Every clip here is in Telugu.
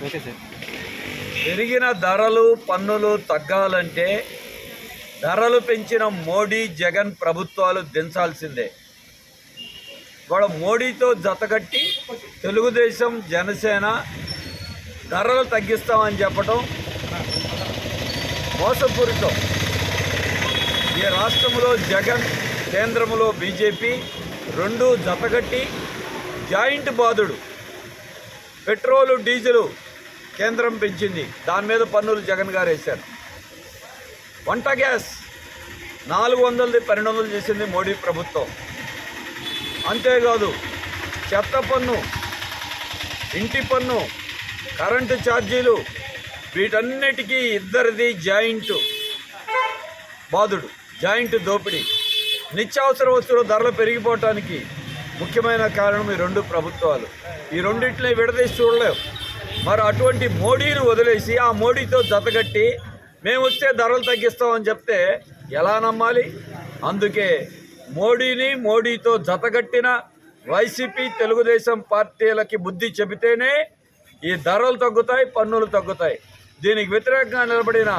Okay sir. పెరిగిన ధరలు పన్నులు తగ్గాలంటే ధరలు పెంచిన మోడీ జగన్ ప్రభుత్వాలు దించాల్సిందే. ఇవాళ మోడీతో జతకట్టి తెలుగుదేశం జనసేన ధరలు తగ్గిస్తామని చెప్పడం మోసపూరితం. ఈ రాష్ట్రంలో జగన్, కేంద్రంలో బీజేపీ రెండు జతకట్టి జాయింట్ బాధుడు. పెట్రోలు డీజిలు కేంద్రం పెంచింది, దాని మీద పన్నులు జగన్ గారు వేశారు. వంట గ్యాస్ 400ది 1200 చేసింది మోడీ ప్రభుత్వం. అంతేకాదు చెత్త పన్ను, ఇంటి పన్ను, కరెంటు ఛార్జీలు వీటన్నిటికీ ఇద్దరిది జాయింట్ బాధుడు, జాయింట్ దోపిడీ. నిత్యావసర వస్తువుల ధరలు పెరిగిపోవటానికి ముఖ్యమైన కారణం ఈ రెండు ప్రభుత్వాలు. ఈ రెండింటిని విడదీసి చూడలేవు. మరి అటువంటి మోడీని వదిలేసి ఆ మోడీతో జతగట్టి మేము వస్తే ధరలు తగ్గిస్తామని చెప్తే ఎలా నమ్మాలి? అందుకే మోడీతో జతగట్టిన వైసీపీ, తెలుగుదేశం పార్టీలకి బుద్ధి చెబితేనే ఈ ధరలు తగ్గుతాయి, పన్నులు తగ్గుతాయి. దీనికి వ్యతిరేకంగా నిలబడిన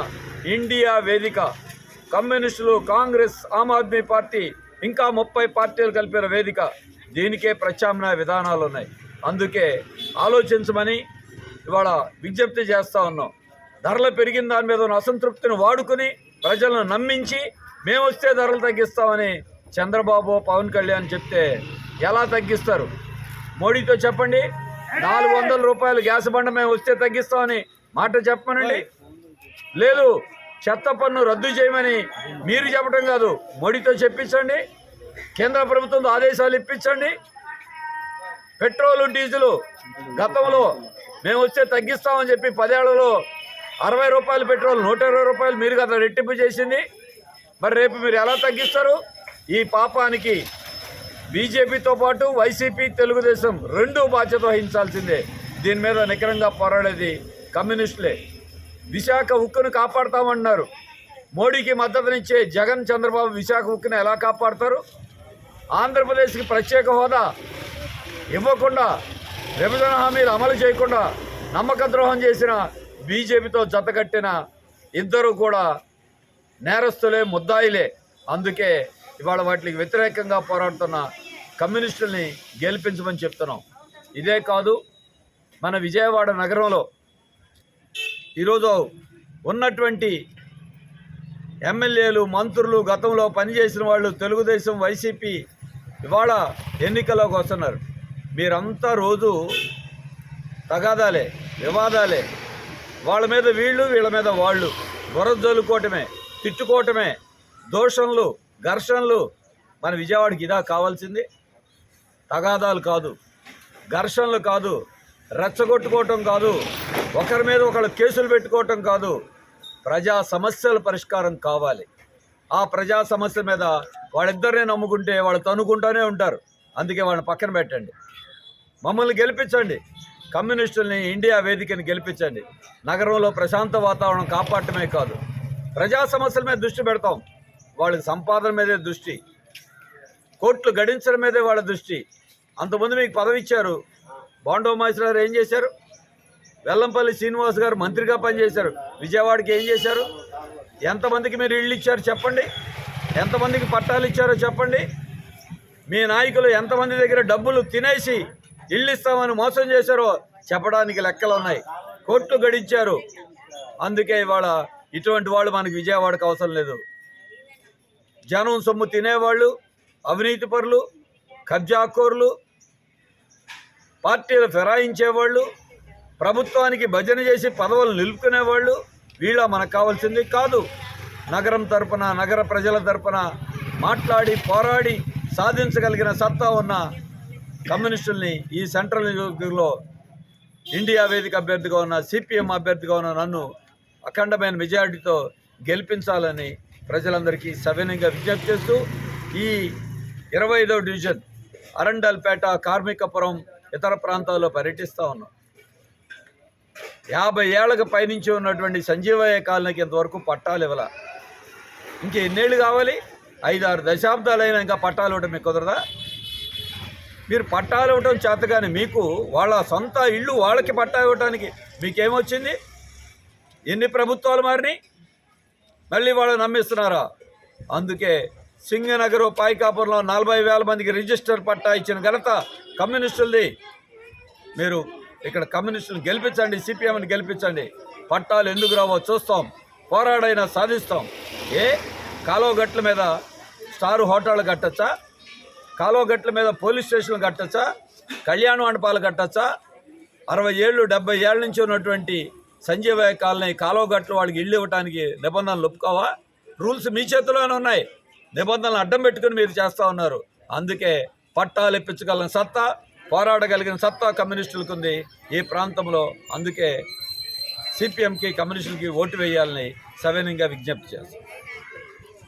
ఇండియా వేదిక, కమ్యూనిస్టులు, కాంగ్రెస్, ఆమ్ ఆద్మీ పార్టీ, ఇంకా 30 పార్టీలు కలిపిన వేదిక, దీనికే ప్రత్యామ్నాయ విధానాలు ఉన్నాయి. అందుకే ఆలోచించమని ఇవాళ విజ్ఞప్తి చేస్తూ ఉన్నాం. ధరలు పెరిగిన దాని మీద ఉన్న అసంతృప్తిని వాడుకుని ప్రజలను నమ్మించి మేము వస్తే ధరలు తగ్గిస్తామని చంద్రబాబు, పవన్ కళ్యాణ్ చెప్తే ఎలా తగ్గిస్తారు? మోడీతో చెప్పండి, 400 రూపాయలు గ్యాస్ బండ మేము వస్తే తగ్గిస్తామని మాట చెప్పమనండి. లేదు, చెత్త పన్ను రద్దు చేయమని మీరు చెప్పడం కాదు, మోడీతో చెప్పించండి. కేంద్ర ప్రభుత్వం ఆదేశాలు ఇప్పించండి. పెట్రోలు డీజిలు గతంలో మేము వస్తే తగ్గిస్తామని చెప్పి 10 ఏళ్లలో 60 రూపాయలు పెట్రోల్ 120 రూపాయలు మీరు కదా రెట్టింపు చేసింది. మరి రేపు మీరు ఎలా తగ్గిస్తారు? ఈ పాపానికి బీజేపీతో పాటు వైసీపీ, తెలుగుదేశం రెండు బాధ్యత వహించాల్సిందే. దీని మీద నికరంగా పోరాడేది కమ్యూనిస్టులే. విశాఖ ఉక్కును కాపాడుతామన్నారు. మోడీకి మద్దతునిచ్చే జగన్, చంద్రబాబు విశాఖ ఉక్కును ఎలా కాపాడతారు? ఆంధ్రప్రదేశ్కి ప్రత్యేక హోదా ఇవ్వకుండా, విభజన హామీలు అమలు చేయకుండా నమ్మక ద్రోహం చేసిన బీజేపీతో జతకట్టిన ఇద్దరు కూడా నేరస్తులే, ముద్దాయిలే. అందుకే ఇవాళ వాటికి వ్యతిరేకంగా పోరాడుతున్న కమ్యూనిస్టుల్ని గెలిపించమని చెప్తున్నాం. ఇదే కాదు, మన విజయవాడ నగరంలో ఈరోజు ఉన్నటువంటి ఎమ్మెల్యేలు, మంత్రులు, గతంలో పనిచేసిన వాళ్ళు, తెలుగుదేశం, వైసీపీ ఇవాళ ఎన్నికల్లోకి వస్తున్నారు. మీరంతా రోజు తగాదాలే, వివాదాలే, వాళ్ళ మీద వీళ్ళు, వీళ్ళ మీద వాళ్ళు, బురదలుకోవటమే, తిట్టుకోవటమే, దోషంలు, ఘర్షణలు. మన విజయవాడకి ఇదా కావాల్సింది? తగాదాలు కాదు, ఘర్షణలు కాదు, రెచ్చగొట్టుకోవటం కాదు, ఒకరి మీద ఒకళ్ళు కేసులు పెట్టుకోవటం కాదు. ప్రజా సమస్యల పరిష్కారం కావాలి. ఆ ప్రజా సమస్యల మీద వాళ్ళిద్దరినే నమ్ముకుంటే వాళ్ళు తనుకుంటూనే ఉంటారు. అందుకే వాళ్ళని పక్కన పెట్టండి. మమ్మల్ని గెలిపించండి, కమ్యూనిస్టుల్ని, ఇండియా వేదికని గెలిపించండి. నగరంలో ప్రశాంత వాతావరణం కాపాడటమే కాదు, ప్రజా సమస్యల మీద దృష్టి పెడతాం. వాళ్ళకి సంపాదన మీదే దృష్టి, కోట్లు గడించడం మీదే వాళ్ళ దృష్టి. అంతమంది మీకు పదవి ఇచ్చారు. బాండో మాస్టర్ ఏం చేశారు? వెల్లంపల్లి శ్రీనివాస్ గారు మంత్రిగా పనిచేశారు. విజయవాడకి ఏం చేశారు? ఎంతమందికి మీరు ఇళ్ళు ఇచ్చారు చెప్పండి? ఎంతమందికి పట్టాలు ఇచ్చారో చెప్పండి? మీ నాయకులు ఎంతమంది దగ్గర డబ్బులు తినేసి ఇళ్ళు ఇస్తామని మోసం చేశారో చెప్పడానికి లెక్కలు ఉన్నాయి. కోట్లు గడించారు. అందుకే ఇవాళ ఇటువంటి వాళ్ళు మనకి విజయవాడకు అవసరం లేదు. జనం సొమ్ము తినేవాళ్ళు, అవినీతి పరులు, కబ్జాకోరులు, పార్టీలు ఫిరాయించేవాళ్ళు, ప్రభుత్వానికి భజన చేసి పదవులు నిలుపుకునేవాళ్ళు, వీళ్ళ మనకు కావాల్సింది కాదు. నగరం తరపున, నగర ప్రజల తరపున మాట్లాడి పోరాడి సాధించగలిగిన సత్తా ఉన్న కమ్యూనిస్టుల్ని ఈ సెంట్రల్ నియోజకవర్గంలో ఇండియా వేదిక అభ్యర్థిగా ఉన్న, సిపిఎం అభ్యర్థిగా ఉన్న నన్ను అఖండమైన మెజారిటీతో గెలిపించాలని ప్రజలందరికీ సవినయంగా విజ్ఞప్తి చేస్తూ ఈ 25వ డివిజన్ అరండల్పేట, కార్మికపురం, ఇతర ప్రాంతాల్లో పర్యటిస్తూ ఉన్నాం. 50 ఏళ్లకు పైనుంచి ఉన్నటువంటి సంజీవయ్య కాలనీకి ఇంతవరకు పట్టాలు ఇవ్వాల. ఇంకెన్నేళ్ళు కావాలి? 5-6 దశాబ్దాలైనా ఇంకా పట్టాలు ఇవ్వడం మీకు కుదరదా? మీరు పట్టాలు ఇవ్వటం చేత కానీ మీకు వాళ్ళ సొంత ఇళ్ళు వాళ్ళకి పట్టా ఇవ్వడానికి మీకేమొచ్చింది? ఎన్ని ప్రభుత్వాలు మారినాయి, మళ్ళీ వాళ్ళు నమ్మిస్తున్నారా? అందుకే సింగనగర్ పాయికాపురంలో 40,000 మందికి రిజిస్టర్ పట్టా ఇచ్చిన ఘనత కమ్యూనిస్టులది. మీరు ఇక్కడ కమ్యూనిస్టులను గెలిపించండి, సిపిఎంని గెలిపించండి. పట్టాలు ఎందుకు రావో చూస్తాం, పోరాడైనా సాధిస్తాం. కాలువ గట్ల మీద స్టార్ హోటళ్ళు కట్టచ్చా? కాలువ గట్ల మీద పోలీస్ స్టేషన్లు కట్టచ్చా? కళ్యాణ మండపాలు కట్టచ్చా? 60 ఏళ్ళు 70 ఏళ్ళ నుంచి ఉన్నటువంటి సంజీవయ్య కాలనీ కాలువ గట్లు వాళ్ళకి ఇళ్ళు ఇవ్వడానికి నిబంధనలు ఒప్పుకోవా? రూల్స్ మీ చేతిలోనే ఉన్నాయి, నిబంధనలు అడ్డం పెట్టుకుని మీరు చేస్తూ ఉన్నారు. అందుకే పట్టాలు ఇప్పించగలిగిన సత్తా, పోరాడగలిగిన సత్తా కమ్యూనిస్టులకు ఉంది ఈ ప్రాంతంలో. అందుకే సిపిఎంకి కమ్యూనిస్టులకి ఓటు వేయాలని సవినయంగా విజ్ఞప్తి చేస్తాం.